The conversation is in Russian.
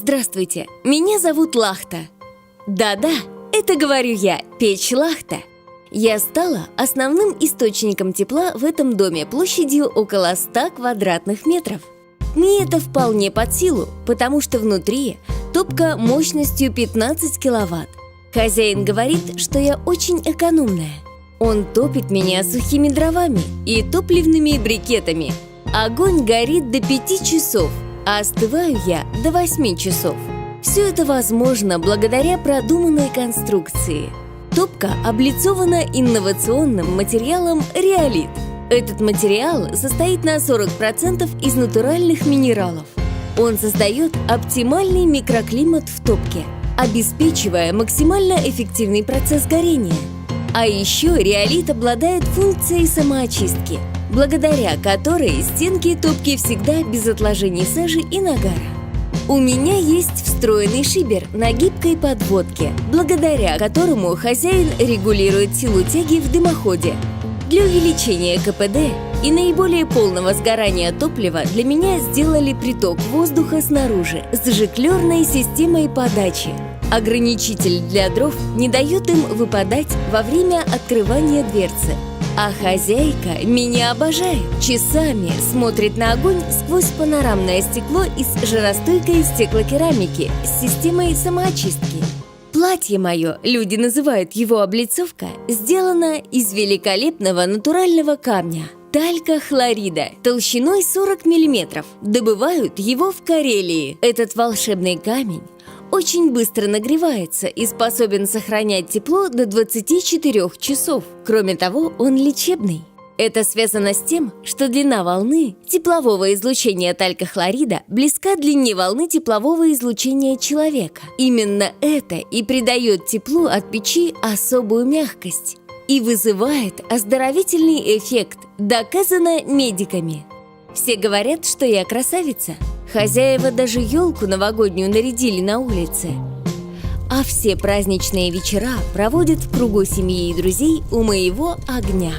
Здравствуйте, меня зовут Лахта. Да-да, это говорю я, печь Лахта. Я стала основным источником тепла в этом доме площадью около 100 квадратных метров. Мне это вполне под силу, потому что внутри топка мощностью 15 киловатт. Хозяин говорит, что я очень экономная. Он топит меня сухими дровами и топливными брикетами. Огонь горит до 5 часов, а остываю я до 8 часов. Все это возможно благодаря продуманной конструкции. Топка облицована инновационным материалом реолит. Этот материал состоит на 40% из натуральных минералов. Он создает оптимальный микроклимат в топке, обеспечивая максимально эффективный процесс горения. А еще реолит обладает функцией самоочистки, благодаря которой стенки топки всегда без отложений сажи и нагара. У меня есть встроенный шибер на гибкой подводке, благодаря которому хозяин регулирует силу тяги в дымоходе. Для увеличения КПД и наиболее полного сгорания топлива для меня сделали приток воздуха снаружи с жиклерной системой подачи. Ограничитель для дров не дает им выпадать во время открывания дверцы. А хозяйка меня обожает. Часами смотрит на огонь сквозь панорамное стекло из жаростойкой стеклокерамики с системой самоочистки. Платье мое, люди называют его облицовка, сделано из великолепного натурального камня – талька-хлорида, толщиной 40 мм. Добывают его в Карелии. Этот волшебный камень очень быстро нагревается и способен сохранять тепло до 24 часов. Кроме того, он лечебный. Это связано с тем, что длина волны теплового излучения талька-хлорида близка длине волны теплового излучения человека. Именно это и придает теплу от печи особую мягкость и вызывает оздоровительный эффект, доказано медиками. Все говорят, что я красавица. Хозяева даже елку новогоднюю нарядили на улице. А все праздничные вечера проводят в кругу семьи и друзей у моего огня.